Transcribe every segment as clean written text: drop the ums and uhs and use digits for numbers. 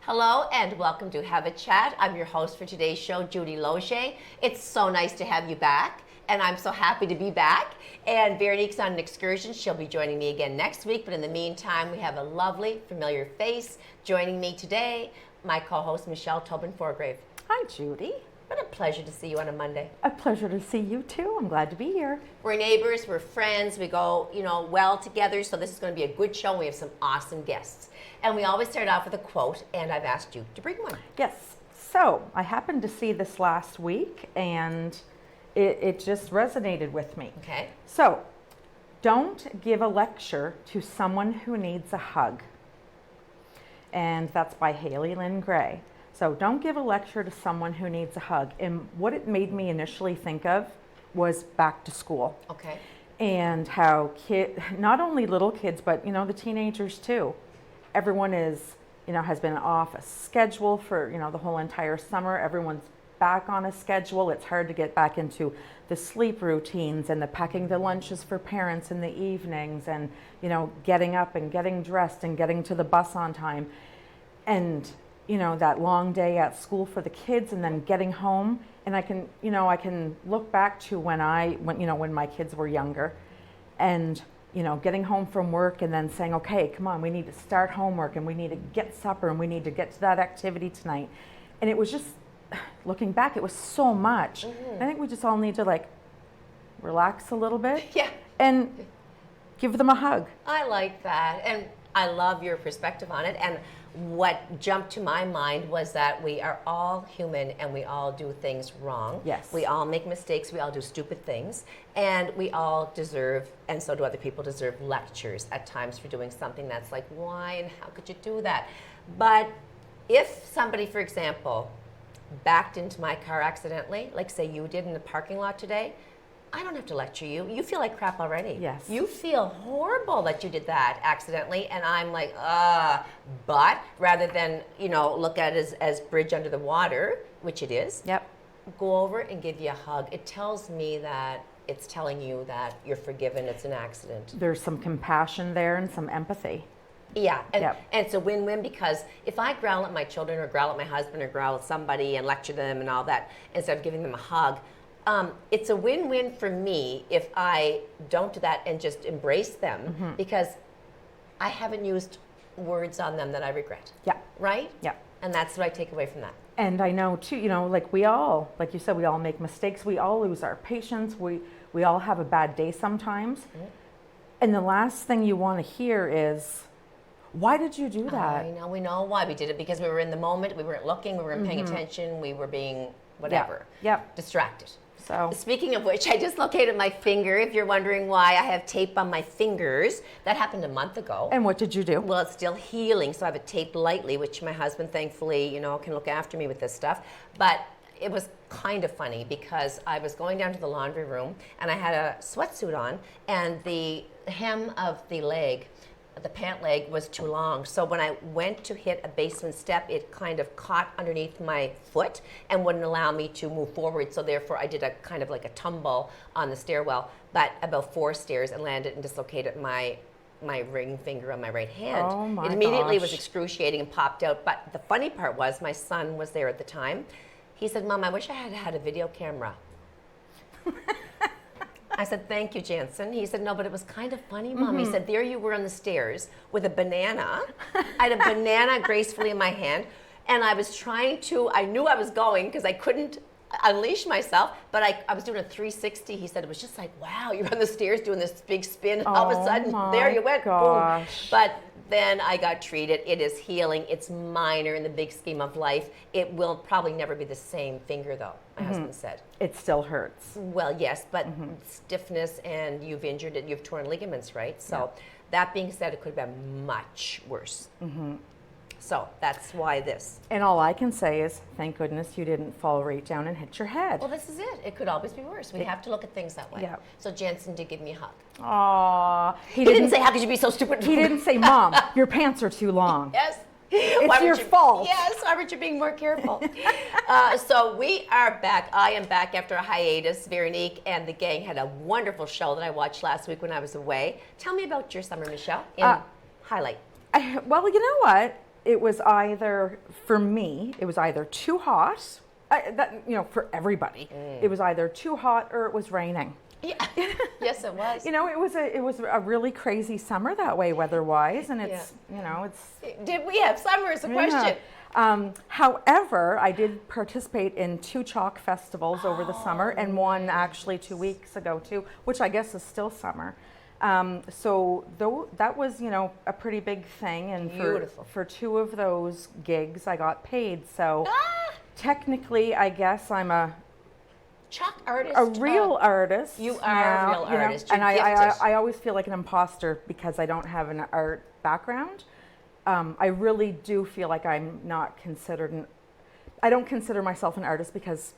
Hello and welcome to Have a Chat. I'm your host for today's show, Judy Loge. It's so nice to have you back, and I'm so happy to be back. And Veronique's on an excursion. She'll be joining me again next week, but in the meantime, we have a lovely, familiar face joining me today, my co-host, Michelle Tobin-Forgrave. Hi, Judy. What a pleasure to see you on a Monday. A pleasure to see you too. I'm glad to be here. We're neighbors, we're friends, we go, well together, so this is going to be a good show. We have some awesome guests. And we always start off with a quote, and I've asked you to bring one. Yes. So I happened to see this last week, and it just resonated with me. Okay. So, don't give a lecture to someone who needs a hug. And that's by Haley Lynn Gray. So don't give a lecture to someone who needs a hug. And what it made me initially think of was back to school. Okay. And how not only little kids, but the teenagers too. Everyone is, has been off a schedule for, the whole entire summer. Everyone's back on a schedule. It's hard to get back into the sleep routines and the packing the lunches for parents in the evenings and, getting up and getting dressed and getting to the bus on time. And that long day at school for the kids and then getting home. And I can look back to when my kids were younger and, getting home from work and then saying, okay, come on, we need to start homework and we need to get supper and we need to get to that activity tonight. And it was just, looking back, it was so much. Mm-hmm. I think we just all need to relax a little bit. Yeah. And give them a hug. I like that. And I love your perspective on it. And what jumped to my mind was that we are all human and we all do things wrong. Yes. We all make mistakes. We all do stupid things. And we all deserve, and so do other people, deserve lectures at times for doing something that's like, why and how could you do that? But if somebody, for example, backed into my car accidentally, like say you did in the parking lot today, I don't have to lecture you. You feel like crap already. Yes. You feel horrible that you did that accidentally, and I'm like, but rather than, look at it as bridge under the water, which it is, Yep. go over and give you a hug. It tells me that it's telling you that you're forgiven, it's an accident. There's some compassion there and some empathy. Yeah, and, Yep. and it's a win-win because if I growl at my children or growl at my husband or growl at somebody and lecture them and all that, instead of giving them a hug, it's a win-win for me if I don't do that and just embrace them because I haven't used words on them that I regret. Yeah. Right? Yeah. And that's what I take away from that. And I know too, we all, like you said, we all make mistakes. We all lose our patience. We all have a bad day sometimes. Mm-hmm. And the last thing you want to hear is, why did you do that? I know, we know why we did it because we were in the moment, we weren't looking, we weren't paying attention, we were being whatever, distracted. So, speaking of which, I dislocated my finger. If you're wondering why I have tape on my fingers, that happened a month ago. and what did you do? Well, it's still healing, so I have it taped lightly, which my husband, thankfully, can look after me with this stuff. But it was kind of funny because I was going down to the laundry room, and I had a sweatsuit on, and the hem of the leg, the pant leg, was too long. So when I went to hit a basement step, it kind of caught underneath my foot and wouldn't allow me to move forward. So therefore, I did a kind of like a tumble on the stairwell, but about 4 stairs and landed and dislocated my ring finger on my right hand. Oh my It immediately gosh. was excruciating and popped out. But the funny part was my son was there at the time. He said, Mom, I wish I had had a video camera. I said, thank you, Jansen. He said, no, but it was kind of funny, Mom. He said, there you were on the stairs with a banana. I had a banana gracefully in my hand, and I was I knew I was going because I couldn't unleash myself, but I was doing a 360. He said, it was just like, wow, you're on the stairs doing this big spin, and all of a sudden, there you went, boom. But then I got treated. It is healing. It's minor in the big scheme of life. It will probably never be the same finger, though, my husband said. It still hurts. Well, yes, but stiffness and you've injured it, you've torn ligaments, right? So that being said, it could have been much worse. So that's why this. And all I can say is, thank goodness you didn't fall right down and hit your head. Well, this is it. It could always be worse. We have to look at things that way. Yeah. So Jensen did give me a hug. Aw. He didn't say, how could you be so stupid? He didn't say, Mom, your pants are too long. Yes. It's your fault. Yes, why weren't you being more careful? So we are back. I am back after a hiatus. Veronique and the gang had a wonderful show that I watched last week when I was away. Tell me about your summer, Michelle, in highlight. Well, you know what? it was either, for me, it was either too hot, for everybody, it was either too hot or it was raining. Yeah. Yes, it was. It was a really crazy summer that way weather-wise, and it's, Did we have summer is a question. However, I did participate in 2 chalk festivals over the summer, and one actually 2 weeks ago too, which I guess is still summer. So that was, a pretty big thing, and for 2 of those gigs I got paid. So technically, I guess I'm a chalk artist. A real artist. You are a real artist. And I always feel like an imposter because I don't have an art background. I really do feel like I'm not considered I don't consider myself an artist because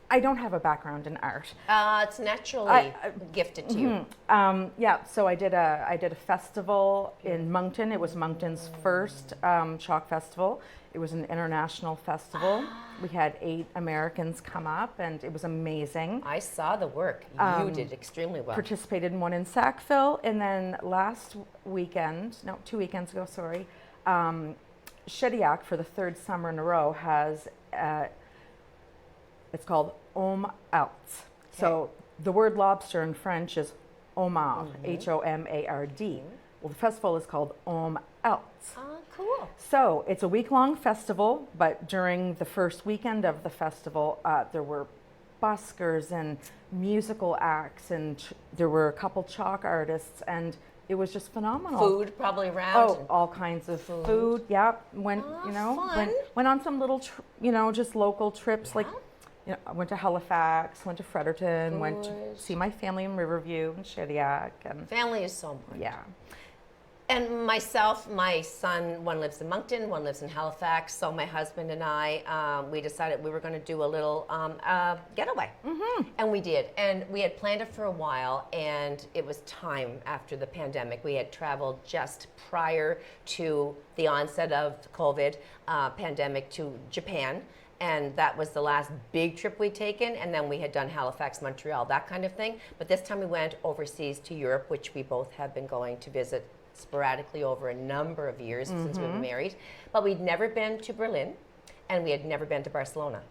I don't have a background in art. It's naturally gifted to you. So I did a festival in Moncton. It was Moncton's first chalk festival. It was an international festival. We had 8 Americans come up, and it was amazing. I saw the work. You did extremely well. Participated in one in Sackville, and then last weekend, 2 weekends ago, sorry, Shediac, for the 3rd summer in a row, has it's called Homme Alt. Okay. So the word lobster in French is homard, Homard. Well, the festival is called Homme Alt. Oh, cool. So it's a week-long festival, but during the first weekend of the festival, there were buskers and musical acts, and there were a couple chalk artists, and it was just phenomenal. Food probably around. Oh, all kinds of food. Yeah, fun. Went on some little, just local trips. Like, I went to Halifax, went to Fredericton, went to see my family in Riverview and Shediac, and family is so important. Yeah. And myself, my son, one lives in Moncton, one lives in Halifax. So my husband and I, we decided we were going to do a little getaway. And we did. And we had planned it for a while, and it was time after the pandemic. We had traveled just prior to the onset of the COVID pandemic to Japan. And that was the last big trip we'd taken. And then we had done Halifax, Montreal, that kind of thing. But this time we went overseas to Europe, which we both have been going to visit sporadically over a number of years since we've been married. But we'd never been to Berlin, and we had never been to Barcelona.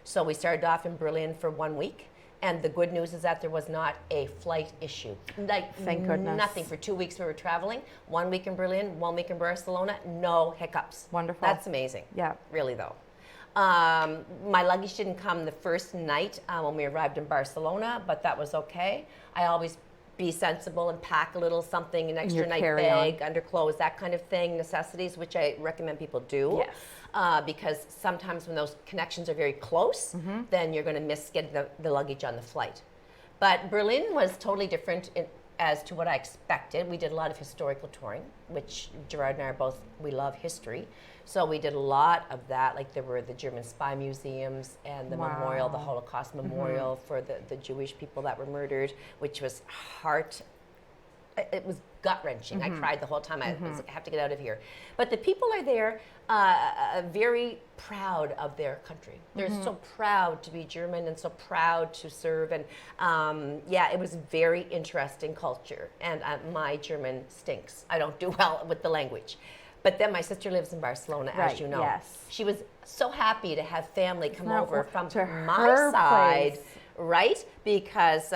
So we started off in Berlin for 1 week. And the good news is that there was not a flight issue. Thank goodness. Nothing. For 2 weeks we were traveling. 1 week in Berlin, 1 week in Barcelona, no hiccups. Wonderful. That's amazing. Yeah. Really, though. My luggage didn't come the first night when we arrived in Barcelona, but that was okay. I always be sensible and pack a little something, an extra night bag, underclothes, that kind of thing, necessities, which I recommend people do. Yes. Because sometimes when those connections are very close, then you're going to miss getting the luggage on the flight. But Berlin was totally different as to what I expected. We did a lot of historical touring, which Gerard and I are both, we love history. So we did a lot of that, like there were the German spy museums and the memorial, the Holocaust memorial for the Jewish people that were murdered, which was it was gut-wrenching. I cried the whole time. I was like, I have to get out of here. But the people are there very proud of their country. They're so proud to be German and so proud to serve. And it was very interesting culture. And my German stinks. I don't do well with the language. But then my sister lives in Barcelona, as you know. Yes. She was so happy to have family come over from my side, right? Because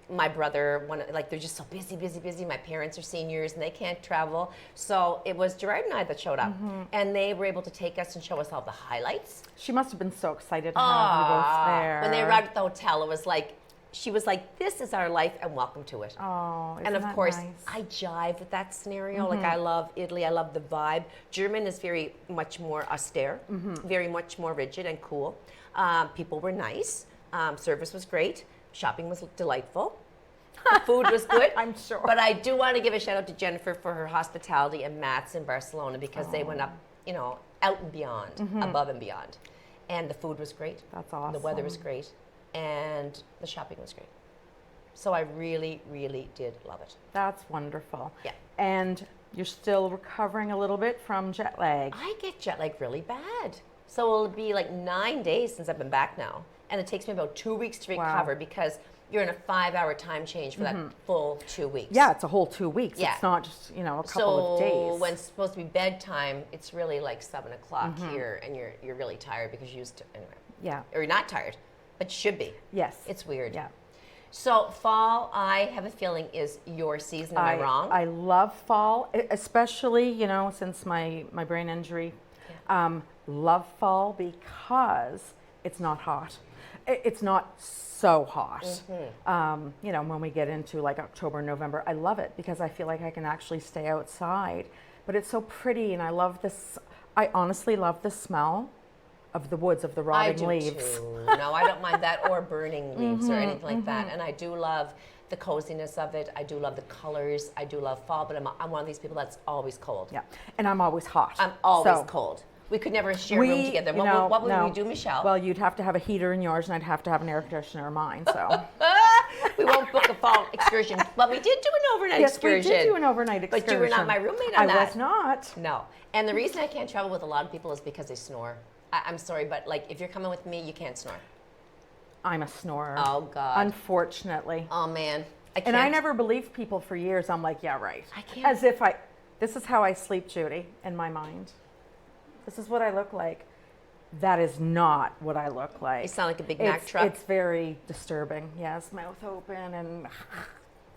my brother, they're just so busy. My parents are seniors and they can't travel. So it was Gerard and I that showed up. And they were able to take us and show us all the highlights. She must have been so excited to have you both there. When they arrived at the hotel, it was like, she was like, this is our life and welcome to it. Oh, and of course, nice? I jive with that scenario. Like I love Italy, I love the vibe. German is very much more austere, very much more rigid and cool. People were nice. Service was great. Shopping was delightful. The food was good. I'm sure. But I do want to give a shout out to Jennifer for her hospitality and Matt's in Barcelona because they went up, out and beyond, above and beyond. And the food was great. That's awesome. The weather was great. And the shopping was great. So I really, really did love it. That's wonderful. Yeah. And you're still recovering a little bit from jet lag. I get jet lag really bad. So it'll be like 9 days since I've been back now. And it takes me about 2 weeks to recover because you're in a 5-hour time change for that full 2 weeks. Yeah, it's a whole 2 weeks. Yeah. It's not just, a couple of days. So when it's supposed to be bedtime, it's really like 7 o'clock here, and you're really tired because you used to, anyway. Yeah. Or you're not tired, but you should be. Yes. It's weird. Yeah. So fall, I have a feeling, is your season. Am I wrong? I love fall, especially, since my brain injury. Love fall because it's not hot. It's not so hot. When we get into like October, November, I love it because I feel like I can actually stay outside. But it's so pretty, and I love this. I honestly love the smell of the woods, of the rotting leaves. Too. No, I don't mind that, or burning leaves or anything like that. And I do love the coziness of it. I do love the colors. I do love fall, but I'm one of these people that's always cold. Yeah, and I'm always hot. I'm always cold. We could never share a room together. What would we do, Michelle? Well, you'd have to have a heater in yours, and I'd have to have an air conditioner in mine. So we won't book a fall excursion, but we did do an overnight excursion. Yes, we did do an overnight excursion. But you were not my roommate on that. I was not. No. And the reason I can't travel with a lot of people is because they snore. I'm sorry, but like if you're coming with me, you can't snore. I'm a snorer. Oh, God. Unfortunately. Oh, man. I can't. And I never believed people for years. I'm like, yeah, right. I can't. As if this is how I sleep, Judy, in my mind. This is what I look like. That is not what I look like. You sound like a Big Mac truck. It's very disturbing. Yes, mouth open and...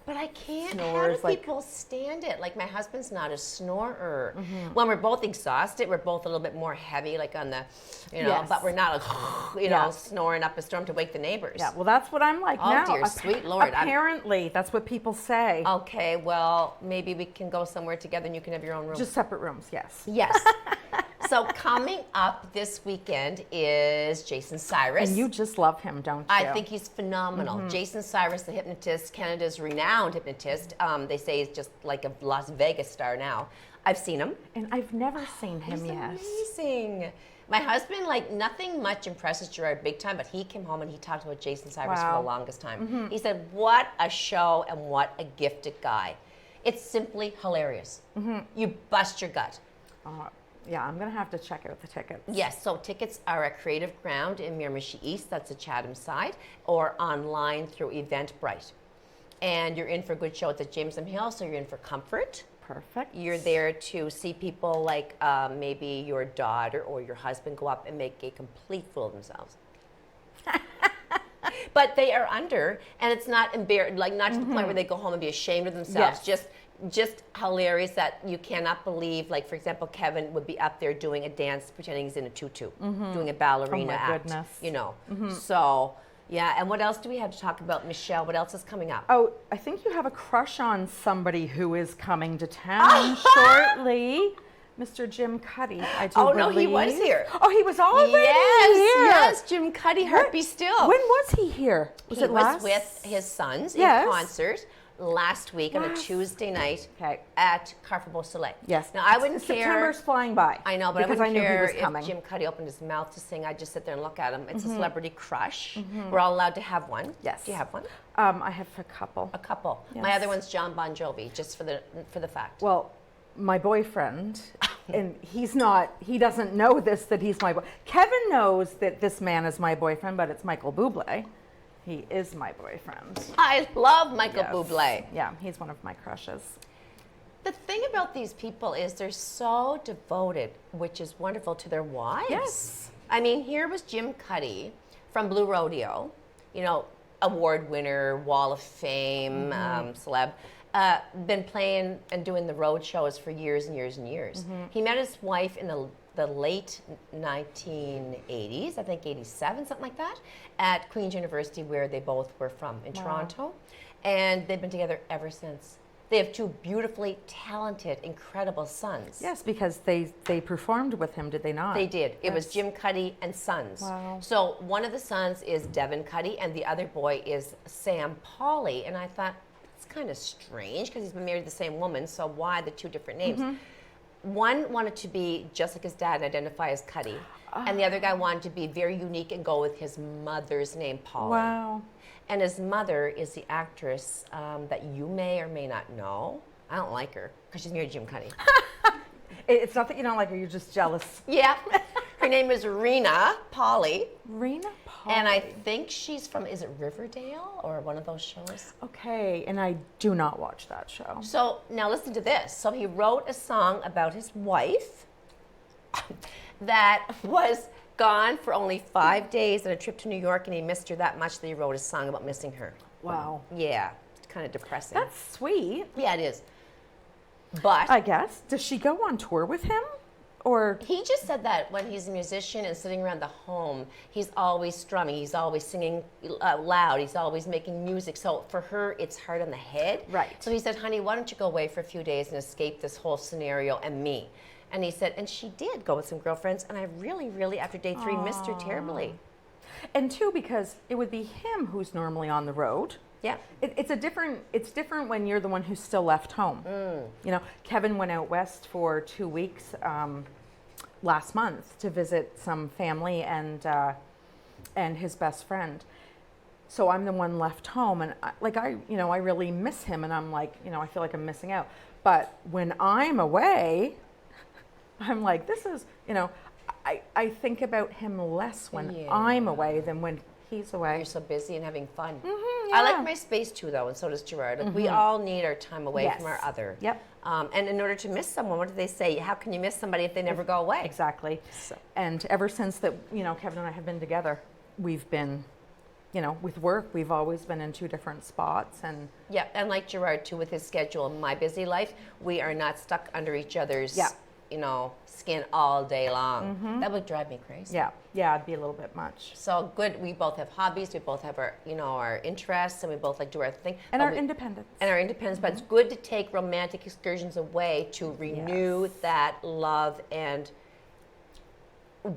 But I can't. Snores, How do people stand it? Like my husband's not a snorer. When we're both exhausted, we're both a little bit more heavy, like on the, Yes. but we're not, snoring up a storm to wake the neighbors. Yeah, well, that's what I'm like Oh, now. dear sweet Lord. Apparently, that's what people say. Okay, well, maybe we can go somewhere together and you can have your own room. Just separate rooms, yes. Yes. So coming up this weekend is Jason Cyrus. And you just love him, don't you? I think he's phenomenal. Jason Cyrus, the hypnotist, Canada's renowned hypnotist. They say he's just like a Las Vegas star now. I've seen him. And I've never seen him yet. Amazing. My husband, like, nothing much impresses Gerard big time, but he came home and he talked about Jason Cyrus for the longest time. He said, what a show and what a gifted guy. It's simply hilarious. You bust your gut. Yeah, I'm going to have to check out the tickets. Yes, so tickets are at Creative Ground in Miramichi East, that's the Chatham side, or online through Eventbrite. And you're in for a good show at the Jameson Hill, so you're in for comfort. Perfect. You're there to see people like maybe your daughter or your husband go up and make a complete fool of themselves. But they are under, and it's not embarrassing, like not to the point where they go home and be ashamed of themselves. Yes. Just hilarious that you cannot believe, like, for example, Kevin would be up there doing a dance, pretending he's in a tutu, doing a ballerina act. Goodness. So, yeah, and what else do we have to talk about, Michelle? What else is coming up? Oh, I think you have a crush on somebody who is coming to town shortly. Mr. Jim Cuddy, I do believe. No, he was here. Oh, he was already here. Yes, Jim Cuddy, Heart Be Still. When was he here? He was with his sons in concert last week on a Tuesday night at Carrefour Beau Soleil. Yes. Now, I wouldn't care. September's flying by. I know, but because I wouldn't care if Jim Cuddy opened his mouth to sing. I'd just sit there and look at him. It's a celebrity crush. We're all allowed to have one. Yes. Do you have one? I have a couple. A couple. Yes. My other one's John Bon Jovi, just for the fact. Well, my boyfriend, and he doesn't know this, that he's my boyfriend. Kevin knows that this man is my boyfriend, but it's Michael Bublé. He is my boyfriend. I love Michael Bublé. Yeah, he's one of my crushes. The thing about these people is they're so devoted, which is wonderful, to their wives. Yes. I mean, here was Jim Cuddy from Blue Rodeo, award winner, Wall of Fame, celeb. Been playing and doing the road shows for years and years and years. He met his wife in the late 1980s, I think 87, something like that, at Queen's University, where they both were from in Toronto. And they've been together ever since. They have two beautifully talented, incredible sons. Yes, because they performed with him, did they not? They did. It was Jim Cuddy and sons. Wow. So one of the sons is Devin Cuddy, and the other boy is Sam Pauley. And I thought, that's kind of strange, because he's been married to the same woman, so why the two different names? One wanted to be just like his dad and identify as Cuddy, and the other guy wanted to be very unique and go with his mother's name, Pauley. Wow. And his mother is the actress that you may or may not know. I don't like her because she's married to Jim Cuddy. It's not that you don't like her, you're just jealous. Yeah. Her name is Rena Polly. Rena Polly. And I think she's from, is it Riverdale or one of those shows? Okay, and I do not watch that show. So now listen to this. So he wrote a song about his wife that was gone for only 5 days on a trip to New York, and he missed her that much that he wrote a song about missing her. Wow. Yeah, it's kind of depressing. That's sweet. Yeah, it is. But I guess. Does she go on tour with him? Or he just said that when he's a musician and sitting around the home, he's always strumming, he's always singing loud, he's always making music. So for her, it's hard on the head. Right. So he said, honey, why don't you go away for a few days and escape this whole scenario and me? And he said, and she did go with some girlfriends, and I really, after day 3, missed her terribly. and two, because it would be him who's normally on the road. Yeah. It's different when you're the one who's still left home. You know, Kevin went out west for 2 weeks last month to visit some family and his best friend. So I'm the one left home, and I really miss him, and I'm like, I feel like I'm missing out. But when I'm away, I'm like, this is, I think about him less when I'm away than when he's away. You're so busy and having fun. Yeah. I like my space too, though, and so does Gerard. Like, we all need our time away Yes. from our other. Yep. And in order to miss someone, what do they say? How can you miss somebody if they never go away? Exactly. So. And ever since that, Kevin and I have been together, we've been, with work, we've always been in 2 different spots. And Yeah, and like Gerard too, with his schedule and my busy life, we are not stuck under each other's, skin all day long. That would drive me crazy. yeah, it'd be a little bit much. So good. We both have hobbies. We both have our, our interests, and we both like do our thing. And But our independence. And our independence. But it's good to take romantic excursions away to renew that love and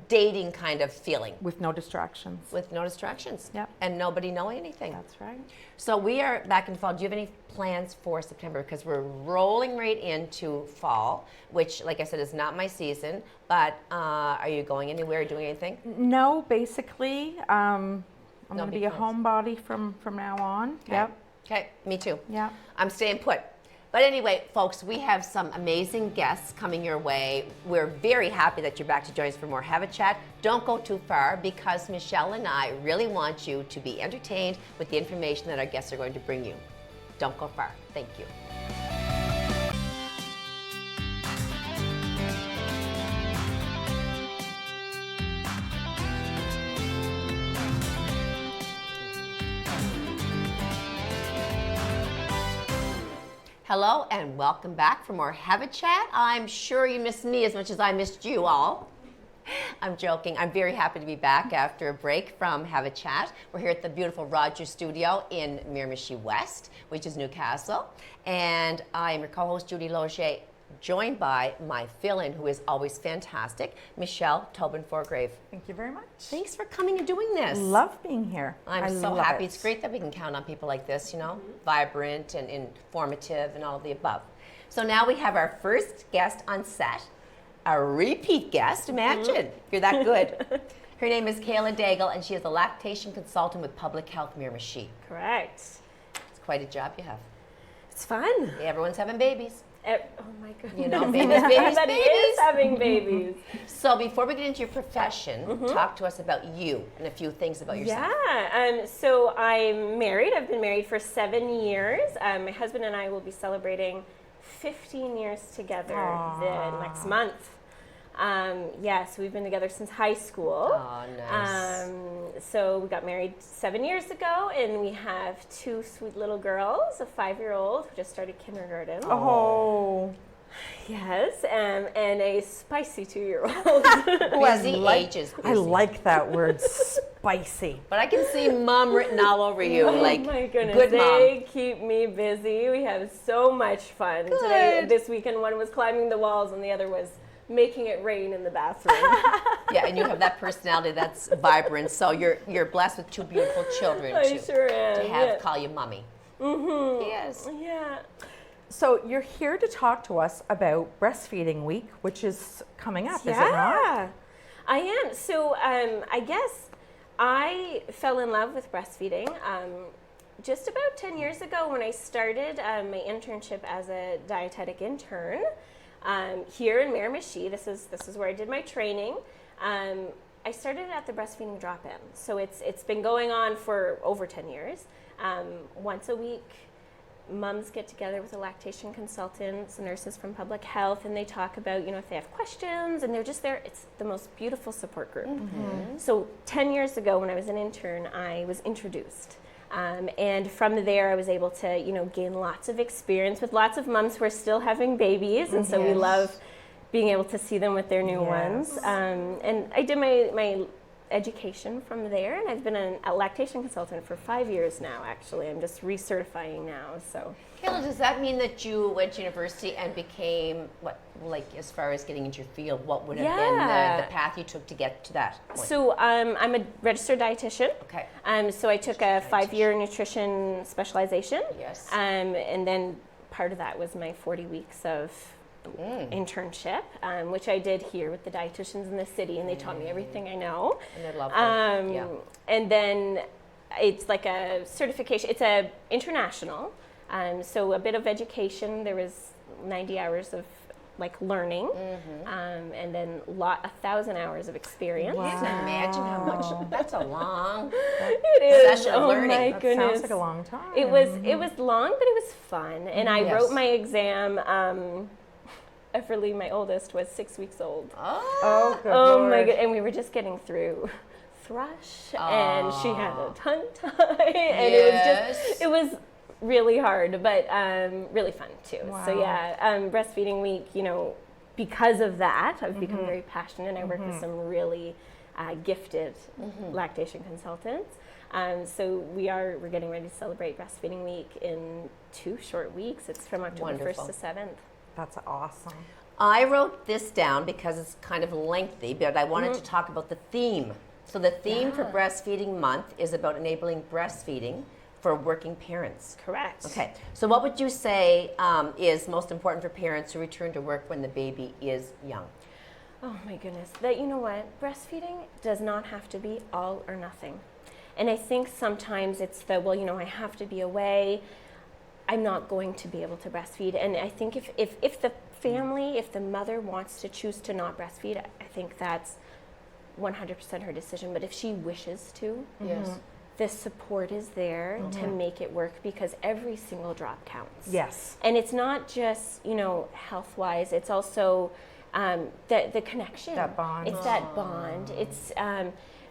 dating kind of feeling. With no distractions. With no distractions. Yep. And nobody knowing anything. That's right. So we are back in fall. Do you have any plans for September? Because we're rolling right into fall, which, like I said, is not my season. But are you going anywhere or doing anything? No, basically, I'm No going to big be a plans. homebody from now on. Okay. Yep. Okay, me too. Yeah. I'm staying put. But anyway, folks, we have some amazing guests coming your way. We're very happy that you're back to join us for more Have a Chat. Don't go too far, because Michelle and I really want you to be entertained with the information that our guests are going to bring you. Don't go far. Thank you. Hello and welcome back for more Have a Chat. I'm sure you missed me as much as I missed you all. I'm joking. I'm very happy to be back after a break from Have a Chat. We're here at the beautiful Rogers Studio in Miramichi West, which is Newcastle. And I am your co-host, Judy Loge, joined by my fill-in, who is always fantastic, Michelle Tobin-Forgrave. Thank you very much. Thanks for coming and doing this. Love being here. I'm I so love happy. it. It's great that we can count on people like this, vibrant and informative and all of the above. So now we have our first guest on set, a repeat guest. Imagine, you're that good. Her name is Kayla Daigle, and she is a lactation consultant with Public Health Miramichi. Correct. It's quite a job you have. It's fun. Everyone's having babies. Oh my goodness. Babies, Everybody babies. is having babies. So before we get into your profession, talk to us about you and a few things about yourself. Yeah. So I'm married. I've been married for 7 years. My husband and I will be celebrating 15 years together the next month. Yes, we've been together since high school. Oh, nice. So we got married 7 years ago, and we have 2 sweet little girls, a 5-year-old who just started kindergarten. Oh. Yes, and a spicy 2-year-old. Busy ages. Busy. I like that word, spicy. But I can see mom written all over you. Oh like, my goodness, good they mom. keep me busy. We have so much fun. Today, this weekend, one was climbing the walls and the other was making it rain in the bathroom. Yeah, and you have that personality that's vibrant. So you're blessed with 2 beautiful children I sure am. to have Yeah. call you mommy. Yes. Yeah. So you're here to talk to us about Breastfeeding Week, which is coming up, is it not? Yeah, I am. So I guess I fell in love with breastfeeding just about 10 years ago when I started my internship as a dietetic intern here in Miramichi. This is where I did my training. I started at the breastfeeding drop-in. So it's been going on for over 10 years. Once a week, moms get together with the lactation consultants, nurses from public health, and they talk about, if they have questions, and they're just there. It's the most beautiful support group. So 10 years ago, when I was an intern, I was introduced. And from there, I was able to, gain lots of experience with lots of moms who are still having babies, and so we love being able to see them with their new ones. And I did my education from there, and I've been a lactation consultant for 5 years now, actually. I'm just recertifying now, so. Kayla, does that mean that you went to university and became, as far as getting into your field, what would have been the path you took to get to that point? So I'm a registered dietitian. Okay. So I took a 5-year nutrition specialization. Yes. And then part of that was my 40 weeks of internship, which I did here with the dietitians in the city, and they taught me everything I know. And I love that. And then it's like a certification. It's a international, so a bit of education. There was 90 hours of learning, and then 1,000 hours of experience. You can imagine how much. That's a long It is. session of learning. My That goodness. sounds like a long time. It was long, but it was fun. And I wrote my exam. Everly, my oldest, was 6 weeks old. Oh, good Oh Lord. my god! And we were just getting through thrush, and she had a tongue tie, and it was really hard, but really fun too. Wow. So breastfeeding week, because of that, I've become very passionate, and I work with some really gifted lactation consultants. So we're getting ready to celebrate breastfeeding week in 2 short weeks. It's from October 1st to 7th. That's awesome. I wrote this down because it's kind of lengthy, but I wanted to talk about the theme. So the theme for Breastfeeding Month is about enabling breastfeeding for working parents. Correct. Okay, so what would you say is most important for parents who return to work when the baby is young? Oh my goodness. You know what? Breastfeeding does not have to be all or nothing. And I think sometimes it's I have to be away. I'm not going to be able to breastfeed. And I think if the family, if the mother wants to choose to not breastfeed, I think that's 100% her decision. But if she wishes to, the support is there to make it work, because every single drop counts. Yes. And it's not just, health-wise, it's also the connection. That bond. It's that bond. It's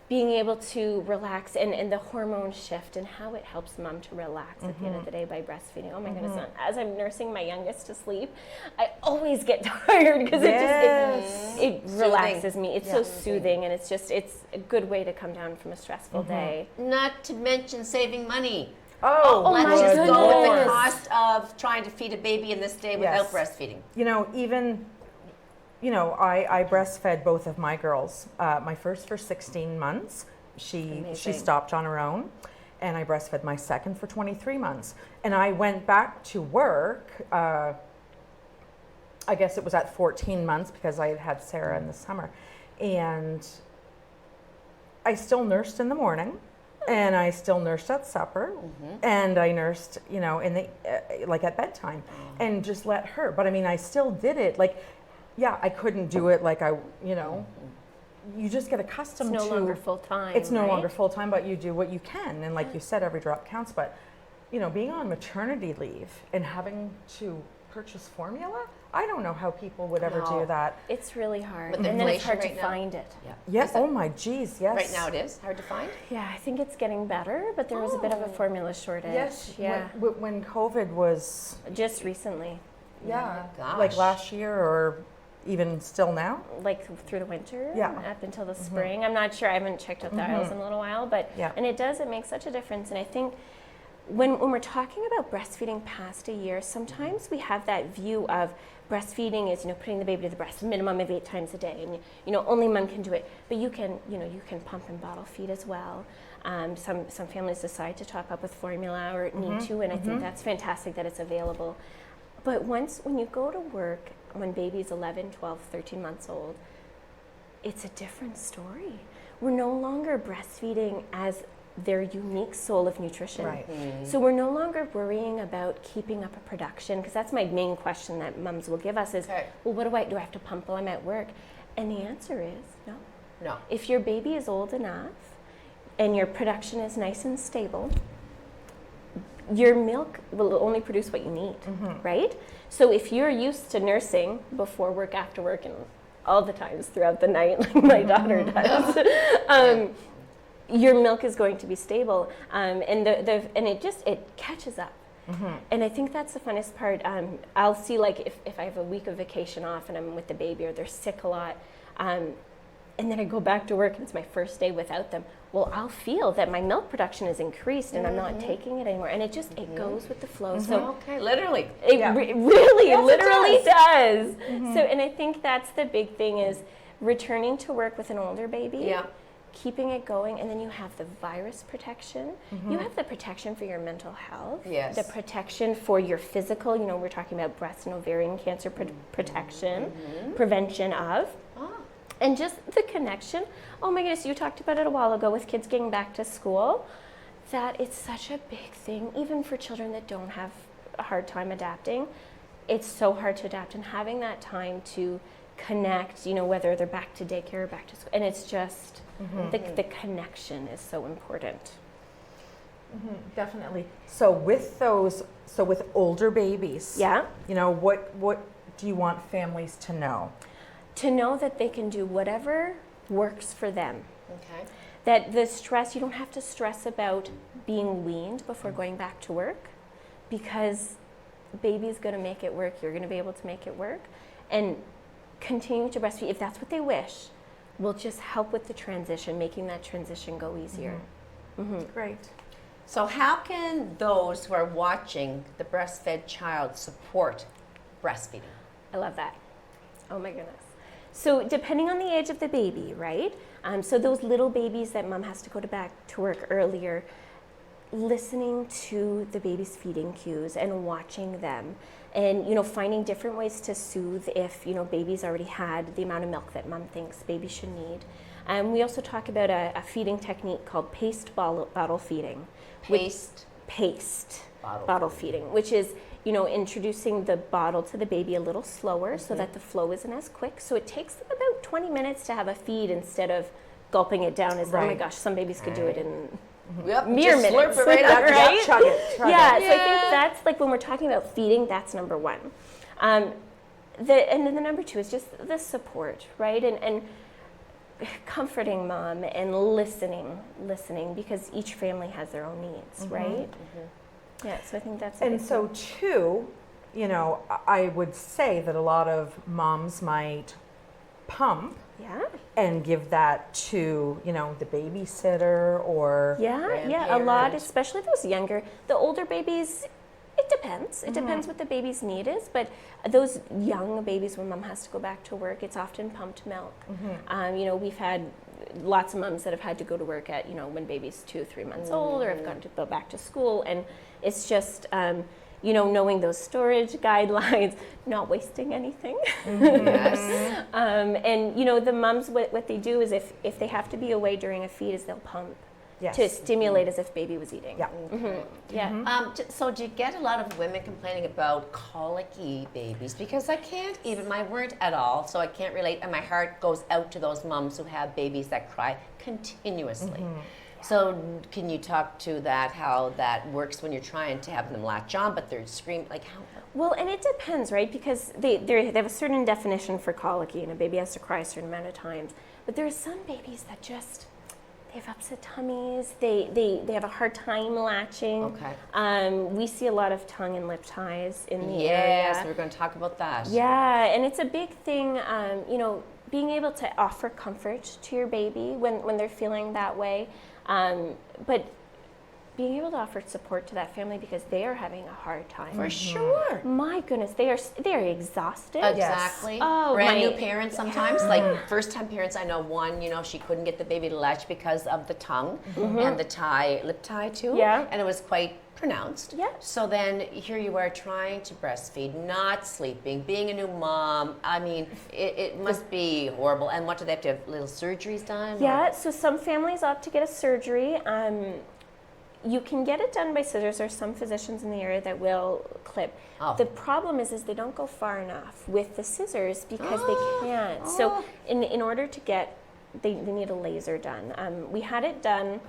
being able to relax, and the hormone shift and how it helps mom to relax at the end of the day by breastfeeding. Oh my goodness, as I'm nursing my youngest to sleep, I always get tired because it relaxes me. It's so soothing, and it's a good way to come down from a stressful day. Not to mention saving money. Oh, Let's my just go with the goodness. cost of trying to feed a baby in this day without breastfeeding. I breastfed both of my girls. My first for 16 months. She stopped on her own, and I breastfed my second for 23 months. And I went back to work, I guess it was at 14 months, because I had had Sarah in the summer. And I still nursed in the morning, and I still nursed at supper, and I nursed, in the at bedtime, and just let her. But I mean, I still did it. I couldn't do it you just get accustomed to. It's no longer full time. It's no longer full time, but you do what you can, and like you said, every drop counts. But being on maternity leave and having to purchase formula, I don't know how people would ever do that. It's really hard, With and then it's hard to inflation right now. find it. Yes. Oh my geez. Yes. Right now it is hard to find. Yeah, I think it's getting better, but there was a bit of a formula shortage. Yes. Yeah. When COVID was. Just recently. Yeah. Gosh. Like last year, or even still now. Through the winter, Yeah. up until the spring. I'm not sure. I haven't checked out the aisles in a little while, but and it makes such a difference. And I think when we're talking about breastfeeding past a year, sometimes we have that view of breastfeeding is putting the baby to the breast minimum of 8 times a day, and only mom can do it. But you can pump and bottle feed as well. Some families decide to top up with formula or need to, and I think that's fantastic that it's available. But when you go to work, when baby's 11, 12, 13 months old, it's a different story. We're no longer breastfeeding as their unique soul of nutrition. Right. So we're no longer worrying about keeping up a production, because that's my main question that moms will give us is, well, what do I have to pump while I'm at work? And the answer is no. No. If your baby is old enough and your production is nice and stable, your milk will only produce what you need, right? So if you're used to nursing before work, after work, and all the times throughout the night, like my daughter does, your milk is going to be stable, and it catches up. And I think that's the funnest part. I'll see, like, if I have a week of vacation off and I'm with the baby or they're sick a lot, and then I go back to work and it's my first day without them. Well, I'll feel that my milk production is increased and I'm not taking it anymore. And it just, it goes with the flow. So Okay, literally. it really, Yes, it literally does. So, and I think that's the big thing is returning to work with an older baby. Yeah. Keeping it going, and then you have the virus protection. You have the protection for your mental health. Yes. The protection for your physical. You know, we're talking about breast and ovarian cancer protection, prevention of, and just the connection. Oh my goodness, you talked about it a while ago with kids getting back to school. That it's such a big thing, even for children that don't have a hard time adapting. It's so hard to adapt, and having that time to connect, you know, whether they're back to daycare or back to school, and it's just the connection is so important. Definitely. So with older babies, Yeah, you know, what do you want families to know? to know that they can do whatever works for them. Okay. That the stress, you don't have to stress about being weaned before going back to work, because baby's going to make it work. You're going to be able to make it work, and continue to breastfeed if that's what they wish will just help with the transition, making that transition go easier. Great. So how can those who are watching the breastfed child support breastfeeding? I love that. Oh my goodness. So depending on the age of the baby, right? So those little babies that mom has to go back to work earlier, listening to the baby's feeding cues and watching them, and, you know, finding different ways to soothe if, you know, baby's already had the amount of milk that mom thinks baby should need. We also talk about a feeding technique called paced bottle feeding. Paced bottle feeding, which is, you know, introducing the bottle to the baby a little slower so that the flow isn't as quick. So it takes them about 20 minutes to have a feed instead of gulping it down as, oh my Right. gosh, some babies could do it in Yep, mere just minutes. slurp it right up. Right? Chug it. Yeah, so I think that's like when we're talking about feeding, that's number one. And then the number two is just the support, right? And comforting mom and listening, because each family has their own needs, right? Yeah, so I think that's a And big so thing. too, you know, I would say that a lot of moms might pump Yeah, and give that to, you know, the babysitter or yeah, a lot, Grandparents. especially those younger. The older babies, it depends. It depends what the baby's need is, but those young babies when mom has to go back to work, it's often pumped milk. You know, we've had lots of moms that have had to go to work at, you know, when baby's 2-3 months old, or have gone to go back to school, and it's just, you know, knowing those storage guidelines, not wasting anything. Yes. And, you know, the moms, what they do is if they have to be away during a feed is they'll pump yes. to stimulate as if baby was eating. Yeah. Yeah. So do you get a lot of women complaining about colicky babies? Because I can't even, my word at all, so I can't relate, and my heart goes out to those moms who have babies that cry continuously. So can you talk to that, how that works when you're trying to have them latch on, but they're screaming, like how? Well, and it depends, right? Because they have a certain definition for colicky, and a baby has to cry a certain amount of times. But there are some babies that just, they have upset tummies, they have a hard time latching. Okay. We see a lot of tongue and lip ties in the Yes, area. we're going to talk about that. Yeah, and it's a big thing, you know, being able to offer comfort to your baby when they're feeling that way. But being able to offer support to that family because they are having a hard time. For sure. My goodness, they are exhausted. Exactly. Oh, Brand new my- parents sometimes, like first time parents. I know one, you know, she couldn't get the baby to latch because of the tongue and the lip tie too. Yeah. And it was quite pronounced. Yeah. So then here you are trying to breastfeed, not sleeping, being a new mom. I mean, it must be horrible. And what do they have little surgeries done? Yeah, so some families opt to get a surgery. You can get it done by scissors. There's some physicians in the area that will clip. Oh. The problem is they don't go far enough with the scissors because they can't. So in order to get they need a laser done. We had it done.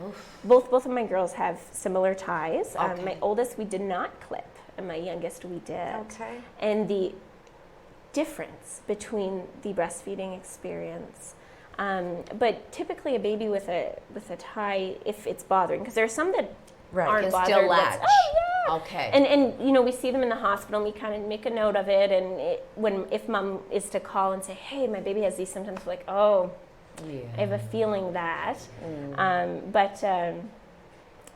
Both of my girls have similar ties. Okay. My oldest we did not clip, and my youngest we did. Okay. And the difference between the breastfeeding experience. But typically, a baby with a tie, if it's bothering, because there are some that Right. aren't Can bothered. still that's- latch. Oh yeah. Okay. And you know, we see them in the hospital, and we kind of make a note of it. And if mom is to call and say, "Hey, my baby has these symptoms," we're like, "Oh, I have a feeling that."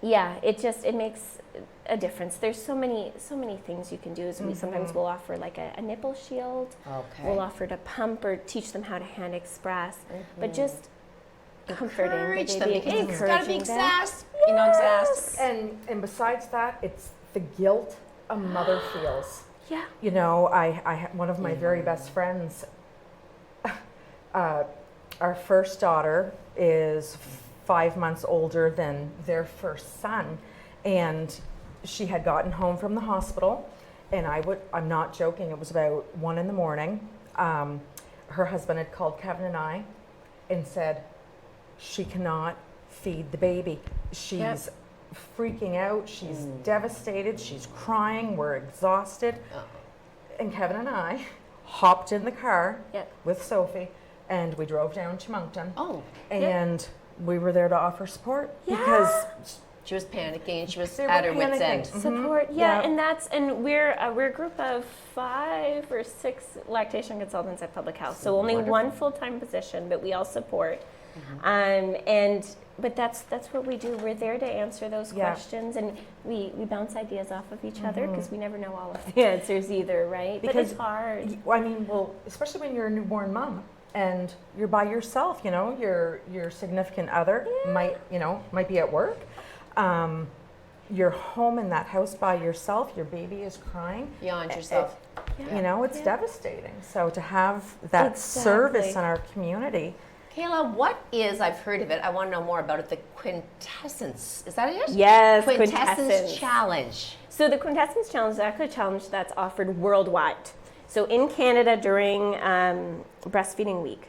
Yeah, it makes a difference. There's so many things you can do. We sometimes we'll offer like a nipple shield. Okay. We'll offer to pump or teach them how to hand express, but just comforting Encourage the them baby, because it's got to be encouraging them. exhaust. You know, exhaust. And besides that, it's the guilt a mother feels. Yeah. You know, I one of my very best friends, our first daughter is 5 months older than their first son, and she had gotten home from the hospital, and I'm not joking, it was about 1 a.m. Her husband had called Kevin and I and said, she cannot feed the baby. She's freaking out, she's devastated, she's crying, we're exhausted. And Kevin and I hopped in the car with Sophie, and we drove down to Moncton. Oh. And we were there to offer support because She was panicking. She was they were at her wit's panicking. end. Support, Yeah. and we're a group of 5 or 6 lactation consultants at Public Health. So only one full-time position, but we all support. But that's what we do. We're there to answer those questions, and we bounce ideas off of each other because we never know all of the answers either, right? But Because it's hard. I mean, well, especially when you're a newborn mom and you're by yourself, you know, your significant other might be at work. You're home in that house by yourself, your baby is crying. Beyond yourself. You know, it's devastating. So to have that service in our community. Kayla, what is, I've heard of it, I want to know more about it, the Quintessence. Is that it? Yes, Quintessence Challenge. So the Quintessence Challenge is actually a challenge that's offered worldwide. So in Canada during Breastfeeding Week,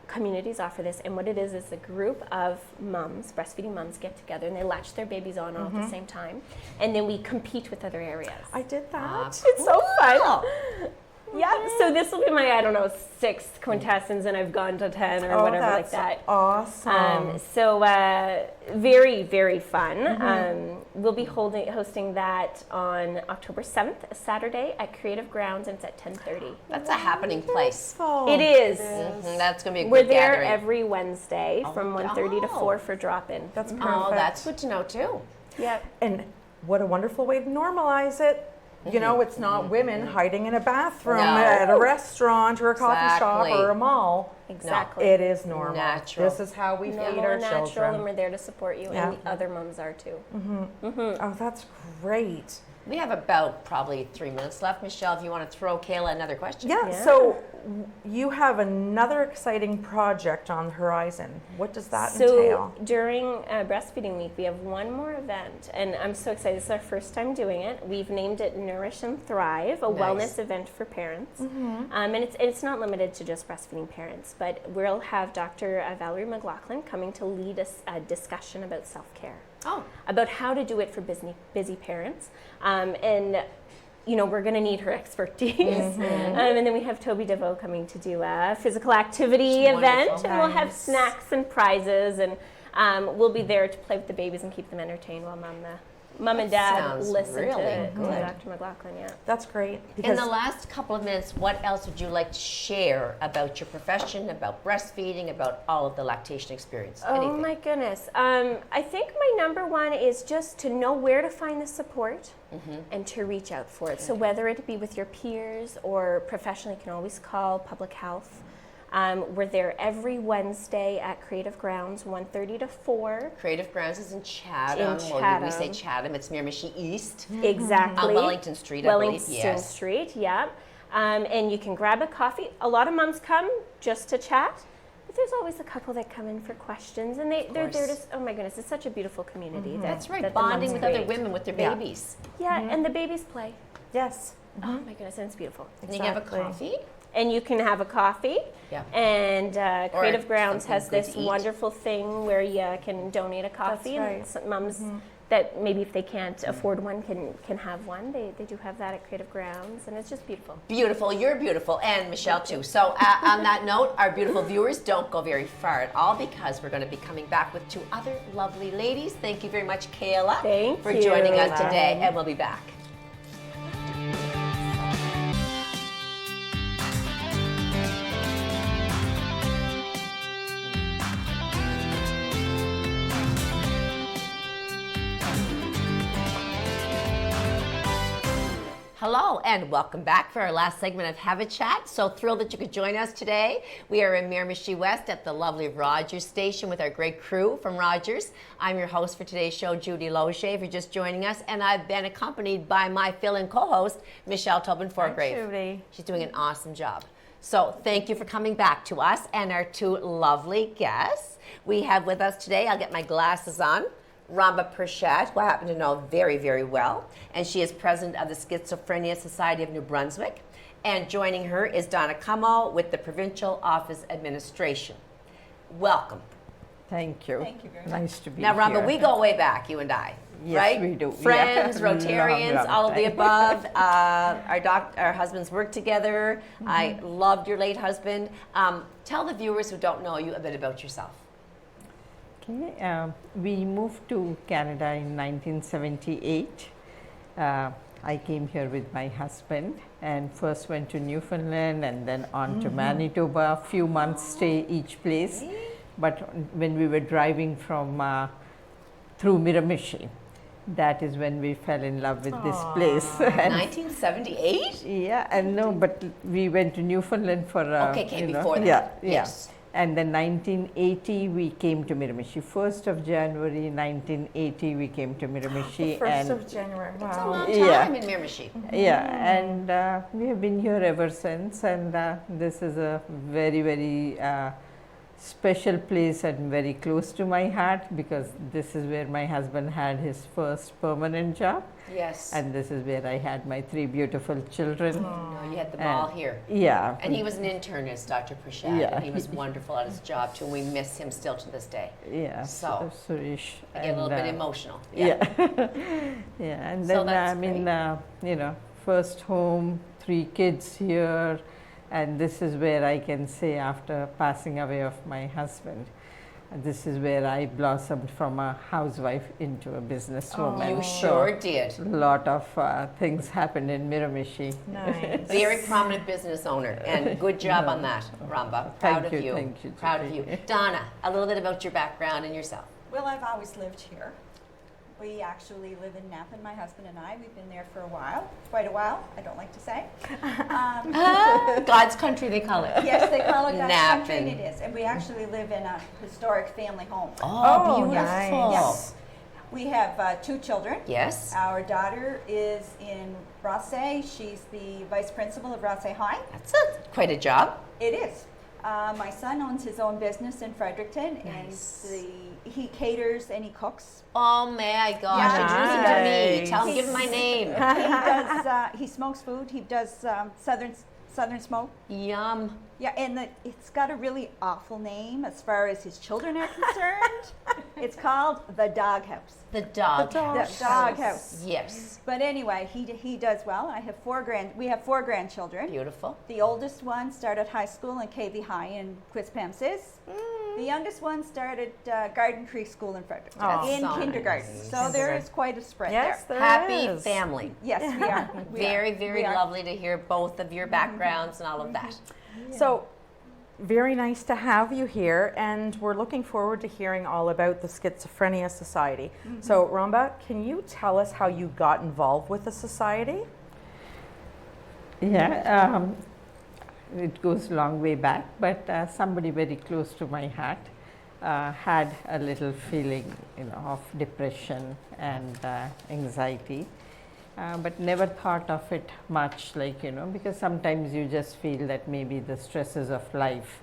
communities offer this, and what it is a group of moms, breastfeeding moms, get together and they latch their babies on all at the same time, and then we compete with other areas. I did that. It's so fun. Yeah, so this will be my, 6th Quintessence, and I've gone to 10 or whatever like that. Awesome. So very, very fun. We'll be hosting that on October 7th, a Saturday at Creative Grounds, and it's at 10:30. That's a happening place. It is. That's going to be a We're good there gathering. every Wednesday from 1:30 to 4 for drop-in. That's perfect. Oh, that's good to know too. Yep. And what a wonderful way to normalize it. You know, it's not women hiding in a bathroom at a restaurant or a coffee shop or a mall. Exactly. It is normal. Natural. This is how we feed Normal our and natural, children. and we're there to support you, and the other moms are too. Oh, that's great. We have about probably 3 minutes left. Michelle, if you want to throw Kayla another question. Yeah, so you have another exciting project on the horizon. What does that entail? So during Breastfeeding Week, we have one more event, and I'm so excited. This is our first time doing it. We've named it Nourish and Thrive, a wellness event for parents. And it's not limited to just breastfeeding parents, but we'll have Dr. Valerie McLaughlin coming to lead a discussion about self-care. About how to do it for busy parents. And we're going to need her expertise. And then we have Toby DeVoe coming to do a physical activity event. And we'll have snacks and prizes. And we'll be there to play with the babies and keep them entertained while mom and dad sounds listen really to good. Dr. McLaughlin. Yeah. That's great. In the last couple of minutes, what else would you like to share about your profession, about breastfeeding, about all of the lactation experience? Oh Anything? my goodness. I think my number one is just to know where to find the support and to reach out for it. So whether it be with your peers or professionally, you can always call Public Health. We're there every Wednesday at Creative Grounds, 1:30 to 4. Creative Grounds is in Chatham. In Well, we say Chatham. Chatham. It's Miramichi East. Exactly. On Wellington Street, I believe. Wellington Yes. Street, yeah. And you can grab a coffee. A lot of moms come just to chat, but there's always a couple that come in for questions, and they're there to, oh my goodness, it's such a beautiful community. That's right. that the Bonding moms with other create. women with their babies. Yeah, and the babies play. Yes. Oh my goodness, and it's beautiful. And you can have a Exactly. coffee. and you can have a coffee. Yeah. And Creative Grounds something has good this to eat. wonderful thing where you can donate a coffee. right. And some moms that maybe if they can't afford one can have one. They do have that at Creative Grounds, and it's just beautiful. Beautiful, you're beautiful, and Michelle too. So on that note, our beautiful viewers, don't go very far at all because we're going to be coming back with two other lovely ladies. Thank you very much, Kayla, Thank for you. joining us today, and we'll be back. Hello and welcome back for our last segment of Have a Chat. So thrilled that you could join us today. We are in Miramichi West at the lovely Rogers Station with our great crew from Rogers. I'm your host for today's show, Judy Loge, if you're just joining us, and I've been accompanied by my fill-in co-host, Michelle Tobin-Forgrave. Judy. She's doing an awesome job. So thank you for coming back to us and our two lovely guests. We have with us today, I'll get my glasses on, Ramba Perchat, who I happen to know very, very well, and she is president of the Schizophrenia Society of New Brunswick. And joining her is Donna Como with the Provincial Office Administration. Welcome. Thank you. Thank you very Nice to be Now, Ramba, here. we go way back, you and I, Yes, right? we do. Friends, Yeah. Rotarians, Long all of the time. above. Our husbands worked together. I loved your late husband. Tell the viewers who don't know you a bit about yourself. Okay, we moved to Canada in 1978. I came here with my husband and first went to Newfoundland and then on to Manitoba, few months stay each place. But when we were driving from through Miramichi, that is when we fell in love with this place. And 1978? yeah, and no, but we went to Newfoundland for Okay, came before that. Yeah, Yes. yeah. And then 1980 we came to Miramichi. 1st of January 1980 we came to Miramichi. First and of January. It's a Wow. long time Yeah. in Miramichi. yeah, and we have been here ever since. And this is a very, very special place and very close to my heart because this is where my husband had his first permanent job. Yes. And this is where I had my 3 beautiful children. No, you had them all here. Yeah. And he was an internist, Dr. Prashad, Yeah. and he was wonderful at his job too. And we miss him still to this day. Yeah, So, Suresh. I get a little bit and, emotional. Yeah, yeah, and So then that's I mean, you know, first home, 3 kids here, and this is where I can say after passing away of my husband, this is where I blossomed from a housewife into a businesswoman. You sure did. A lot of things happened in Miramichi. Nice. Very prominent business owner, and good job on that, Ramba. Proud Thank of you, you. thank you, Proud of you. Judy. Donna, a little bit about your background and yourself. Well, I've always lived here. We actually live in Napa, my husband and I. We've been there for a while, quite a while, I don't like to say. God's country, they call it. Yes, they call it God's country, Napping. and it is. And we actually live in a historic family home. Oh, Oh, beautiful. nice. Yes. We have 2 children. Yes. Our daughter is in Rothsay. She's the vice principal of Rothsay High. That's quite a job. It is. My son owns his own business in Fredericton, Nice. and he caters and he cooks. Oh my gosh, introduce him to me. Nice. Tell him, give him my name. He does. He smokes food. He does southern smoke. Yum. Yeah, and it's got a really awful name as far as his children are concerned. It's called the Doghouse. The dog. The dog The Doghouse. Yes. But anyway, he does well. I have we have 4 grandchildren. Beautiful. The oldest one started high school in KV High in Quispamsis. The youngest one started Garden Creek School in Fredericton Oh, in so kindergarten. nice. So there is quite a spread Yes, there. there Happy is. family. Yes, we are. We Very, are. very We are. lovely to hear both of your backgrounds and all of that. So, very nice to have you here, and we're looking forward to hearing all about the Schizophrenia Society. So, Ramba, can you tell us how you got involved with the society? Yeah, it goes a long way back, but somebody very close to my heart had a little feeling, you know, of depression and anxiety, but never thought of it much, like, you know, because sometimes you just feel that maybe the stresses of life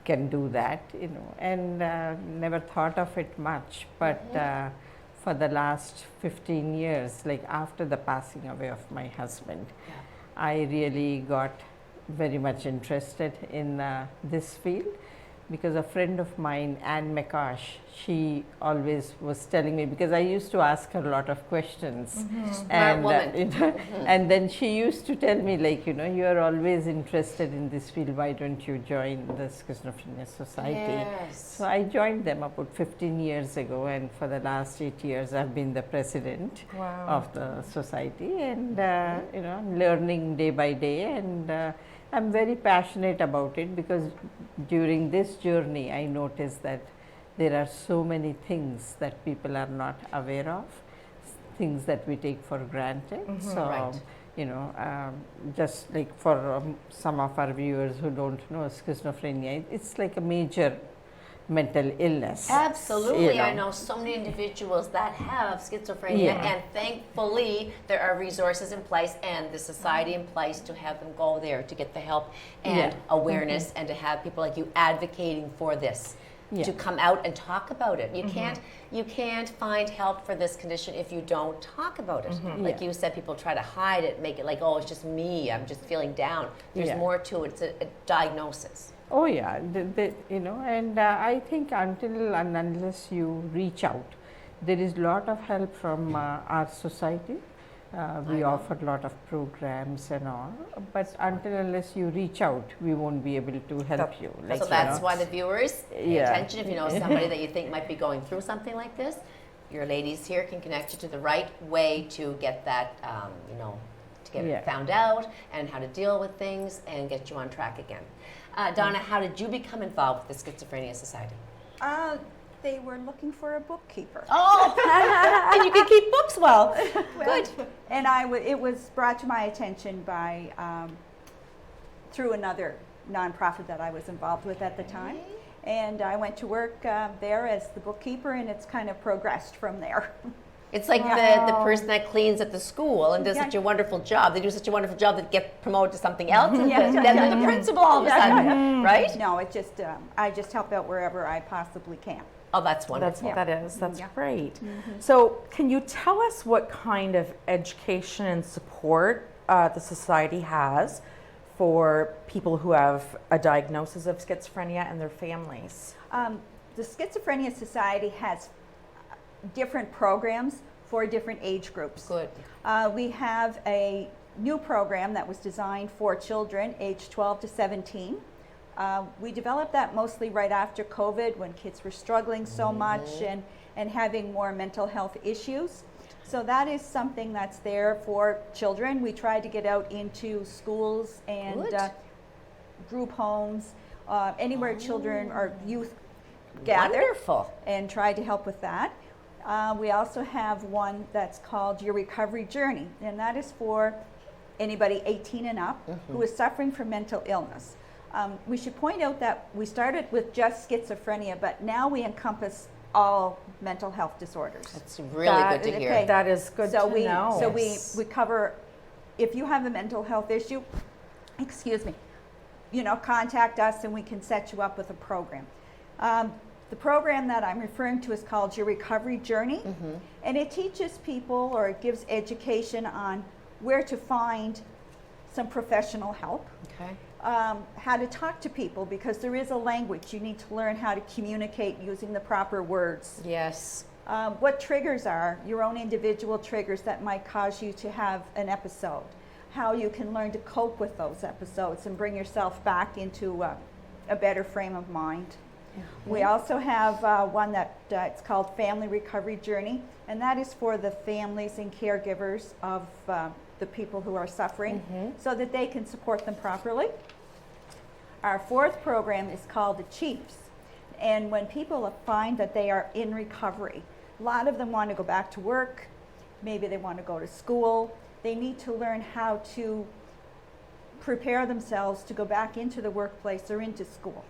can do that, you know, and never thought of it much, but for the last 15 years, like after the passing away of my husband, I really got very much interested in this field, because a friend of mine, Anne McCosh, she always was telling me, because I used to ask her a lot of questions. Smart woman. And then she used to tell me, like, you are always interested in this field, why don't you join the Schizophrenia Society? Yes. So I joined them about 15 years ago, and for the last 8 years I've been the president of the society, and I'm learning day by day, and I'm very passionate about it, because during this journey I noticed that there are so many things that people are not aware of, things that we take for granted. So, Right. just like for some of our viewers who don't know, schizophrenia, it's like a major mental illness. Absolutely. I know so many individuals that have schizophrenia, and thankfully there are resources in place and the society in place to have them go there to get the help and awareness, and to have people like you advocating for this. To come out and talk about it. You can't find help for this condition if you don't talk about it. Like you said, people try to hide it, make it like, oh, it's just me, I'm just feeling down. There's more to it. It's a diagnosis. Oh yeah, and I think until and unless you reach out, there is a lot of help from our society. We offer a lot of programs and all, but until unless you reach out, we won't be able to help you. So that's why the viewers pay attention. If you know somebody that you think might be going through something like this, your ladies here can connect you to the right way to get that, to get it found out and how to deal with things and get you on track again. Donna, how did you become involved with the Schizophrenia Society? They were looking for a bookkeeper. Oh, and you can keep books well. Good. And it was brought to my attention by through another nonprofit that I was involved with at the time. And I went to work there as the bookkeeper, and it's kind of progressed from there. It's like the person that cleans at the school and does such a wonderful job. They do such a wonderful job that get promoted to something else, and then they're the principal all of a sudden, right? No, it just I just help out wherever I possibly can. Oh, that's wonderful. That's great. So can you tell us what kind of education and support the society has for people who have a diagnosis of schizophrenia and their families? The Schizophrenia Society has different programs for different age groups. Good. We have a new program that was designed for children aged 12 to 17. We developed that mostly right after COVID, when kids were struggling so much and having more mental health issues. So that is something that's there for children. We try to get out into schools and group homes, anywhere children or youth gather. Wonderful. And try to help with that. We also have one that's called Your Recovery Journey, and that is for anybody 18 and up who is suffering from mental illness. We should point out that we started with just schizophrenia, but now we encompass all mental health disorders. That's really good to hear. Okay. That is good to know. So we cover, if you have a mental health issue, contact us and we can set you up with a program. The program that I'm referring to is called Your Recovery Journey, and it teaches people, or it gives education on where to find some professional help. Okay. How to talk to people, because there is a language. You need to learn how to communicate using the proper words. Yes. What triggers are your own individual triggers that might cause you to have an episode. How you can learn to cope with those episodes and bring yourself back into a better frame of mind. We also have one that it's called Family Recovery Journey, and that is for the families and caregivers of the people who are suffering, so that they can support them properly. Our fourth program is called the Chiefs, and when people find that they are in recovery, a lot of them want to go back to work, maybe they want to go to school, they need to learn how to prepare themselves to go back into the workplace or into school.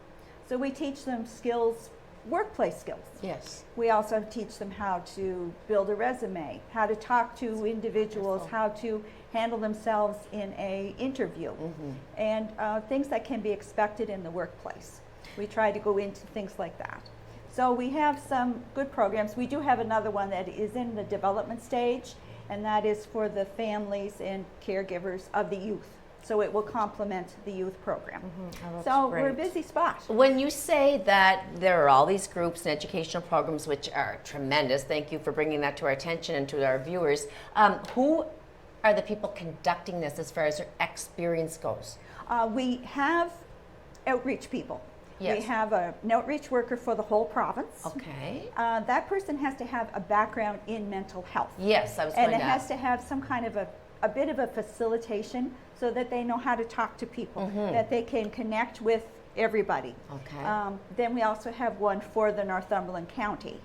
So we teach them skills, workplace skills. Yes. We also teach them how to build a resume, how to talk to individuals, how to handle themselves in an interview, and things that can be expected in the workplace. We try to go into things like that. So we have some good programs. We do have another one that is in the development stage, and that is for the families and caregivers of the youth. So it will complement the youth program. Oh, that's So we're a great. busy spot. When you say that there are all these groups and educational programs which are tremendous, thank you for bringing that to our attention and to our viewers. Who are the people conducting this as far as their experience goes? We have outreach people. Yes. We have an outreach worker for the whole province. Okay. That person has to have a background in mental health. Yes, I was And going it to has ask. to have some kind of a bit of a facilitation so that they know how to talk to people, that they can connect with everybody. Okay. Then we also have one for the Northumberland County.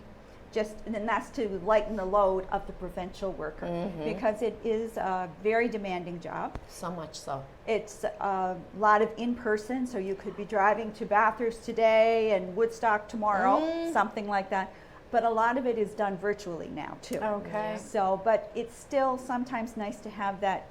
And then that's to lighten the load of the provincial worker because it is a very demanding job. So much so. It's a lot of in-person, so you could be driving to Bathurst today and Woodstock tomorrow, something like that. But a lot of it is done virtually now too. Okay. So, but it's still sometimes nice to have that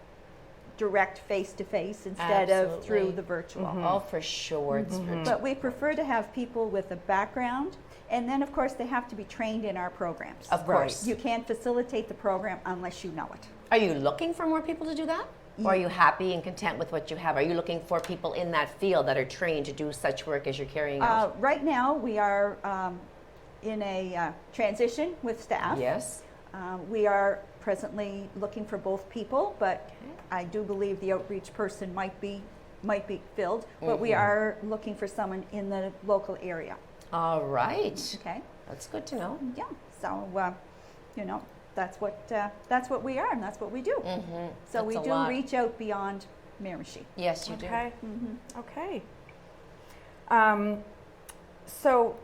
direct face-to-face instead of through Absolutely. the virtual. Oh, for sure. It's But we prefer to have people with a background, and then of course they have to be trained in our programs. Of course. You can't facilitate the program unless you know it. Are you looking for more people to do that? Or are you happy and content with what you have? Are you looking for people in that field that are trained to do such work as you're carrying out? Right now, we are in a transition with staff. Yes. We are presently looking for both people, but I do believe the outreach person might be filled. But we are looking for someone in the local area. All right. Okay. That's good to know. Yeah. So you know, that's what we are, and that's what we do. So That's we a do lot. reach out beyond Miramichi. Yes, you Okay. Mm-hmm. Okay. So,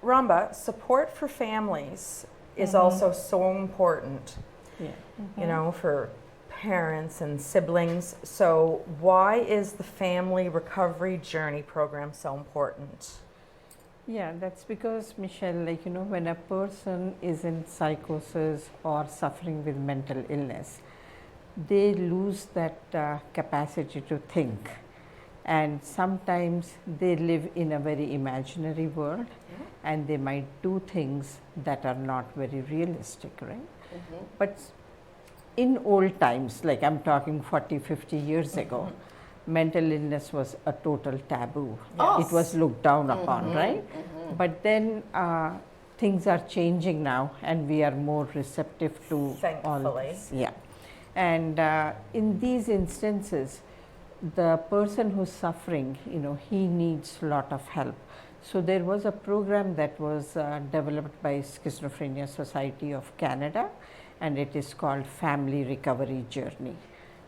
Ramba, support for families is also so important, Yeah. you know, for parents and siblings. So, why is the Family Recovery Journey program so important? Yeah, that's because, Michelle, like, you know, when a person is in psychosis or suffering with mental illness, they lose that capacity to think. And sometimes they live in a very imaginary world and they might do things that are not very realistic, right? But in old times, like I'm talking 40, 50 years ago, mental illness was a total taboo. Yes. It was looked down upon, right? But then things are changing now and we are more receptive to all Thankfully. this. Yeah. And in these instances, the person who's suffering, you know, he needs a lot of help. So there was a program that was developed by Schizophrenia Society of Canada, and it is called Family Recovery Journey.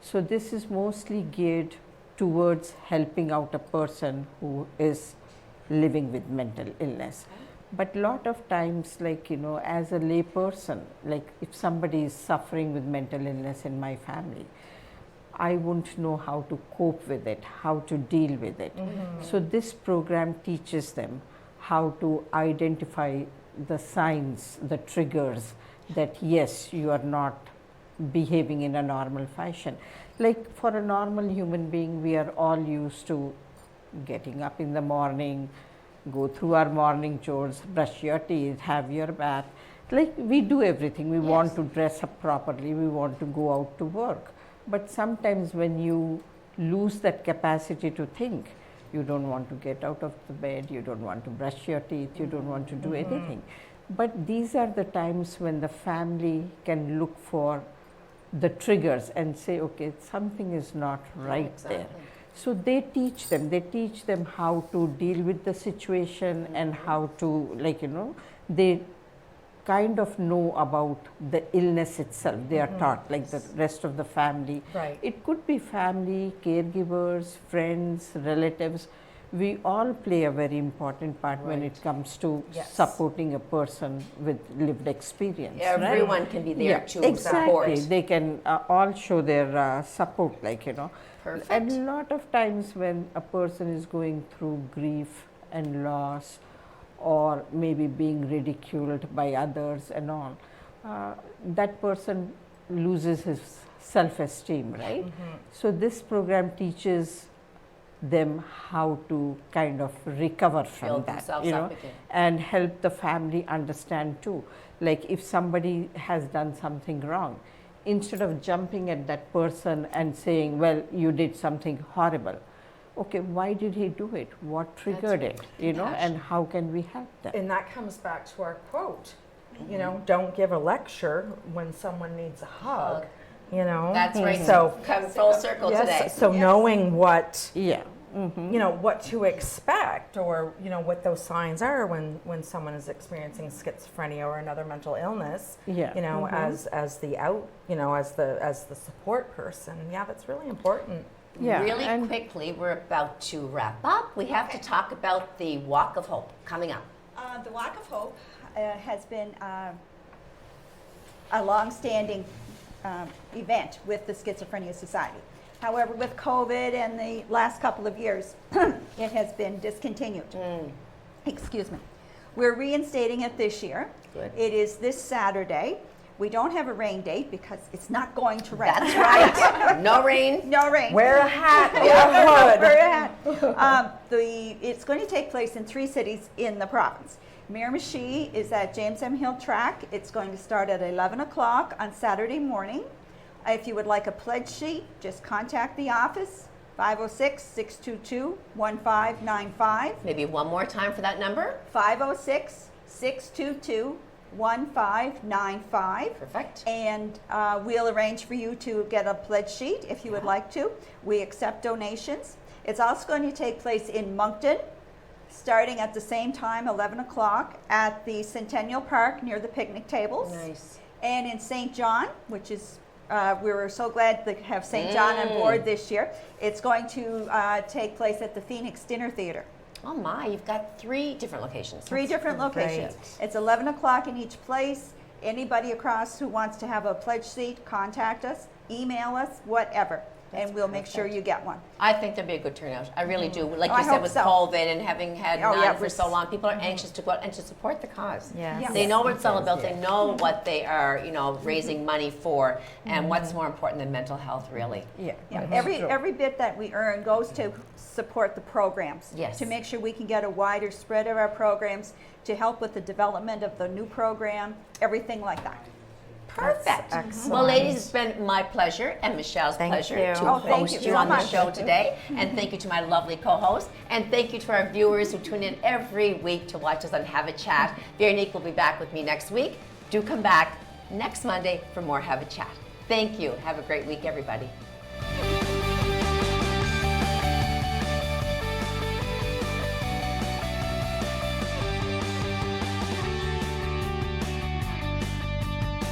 So this is mostly geared towards helping out a person who is living with mental illness. But lot of times, like, you know, as a lay person, like if somebody is suffering with mental illness in my family, I won't know how to cope with it, how to deal with it. So this program teaches them how to identify the signs, the triggers that yes, you are not behaving in a normal fashion. Like for a normal human being, we are all used to getting up in the morning, go through our morning chores, brush your teeth, have your bath. Like we do everything. We want to dress up properly, we want to go out to work. But sometimes when you lose that capacity to think, you don't want to get out of the bed, you don't want to brush your teeth, you don't want to do anything. But these are the times when the family can look for the triggers and say, okay, something is not right there. So they teach them how to deal with the situation and how to, like, you know, they kind of know about the illness itself. They are taught, like the rest of the family. Right. It could be family, caregivers, friends, relatives. We all play a very important part when it comes to supporting a person with lived experience. Everyone can be there to exactly. support. They can all show their support, like, you know. Perfect. And a lot of times when a person is going through grief and loss, or maybe being ridiculed by others and all, that person loses his self-esteem, right? So this program teaches them how to kind of recover from Build that, themselves you know, up again. and help the family understand too. Like if somebody has done something wrong, instead of jumping at that person and saying, well, you did something horrible. Okay, why did he do it? What triggered it? You know, and how can we help them? And that comes back to our quote, you know, don't give a lecture when someone needs a hug, you know. That's right. So, Come full circle today. so knowing what, Yeah. you know, what to expect, or, you know, what those signs are when someone is experiencing schizophrenia or another mental illness, Yeah. you know, as the you know, as the support person. Yeah, that's really important. Yeah, Really and- quickly, we're about to wrap up. We have to talk about the Walk of Hope coming up. The Walk of Hope has been a long-standing event with the Schizophrenia Society. However, with COVID and the last couple of years, it has been discontinued. Excuse me. We're reinstating it this year. Good. It is this Saturday. We don't have a rain date because it's not going to rain. That's right. No rain. No rain. Wear a hat, wear a hood. Wear a hat. It's going to take place in 3 cities in the province. Miramichi is at James M. Hill Track. It's going to start at 11 o'clock on Saturday morning. If you would like a pledge sheet, just contact the office, 506-622-1595. Maybe one more time for that number. 506-622-1595. Perfect. And we'll arrange for you to get a pledge sheet if you would like to. We accept donations. It's also going to take place in Moncton, starting at the same time, 11 o'clock, at the Centennial Park near the picnic tables. Nice. And in St. John, which is, we were so glad to have St. John on board this year. It's going to take place at the Phoenix Dinner Theater. Oh my, you've got 3 different locations. 3 different locations. great. It's 11 o'clock in each place. Anybody across who wants to have a pledge sheet, contact us, email us, whatever, and we'll make sure you get one. I think there'll be a good turnout. I really do. Like Oh, you I said, hope with so. COVID and having had Oh, none yeah, for so long, people are anxious to go out and to support the cause. Yes. They know what it's all about. They know what they are, you know, raising money for, and what's more important than mental health, really. Yeah. Yeah, every bit that we earn goes to support the programs. Yes. To make sure we can get a wider spread of our programs, to help with the development of the new program, everything like that. Perfect. excellent. Well, ladies, it's been my pleasure and Michelle's Thank pleasure you. to Oh, thank host you you so on the much. show today. And thank you to my lovely co-host. And thank you to our viewers who tune in every week to watch us on Have a Chat. Veronique will be back with me next week. Do come back next Monday for more Have a Chat. Thank you. Have a great week, everybody.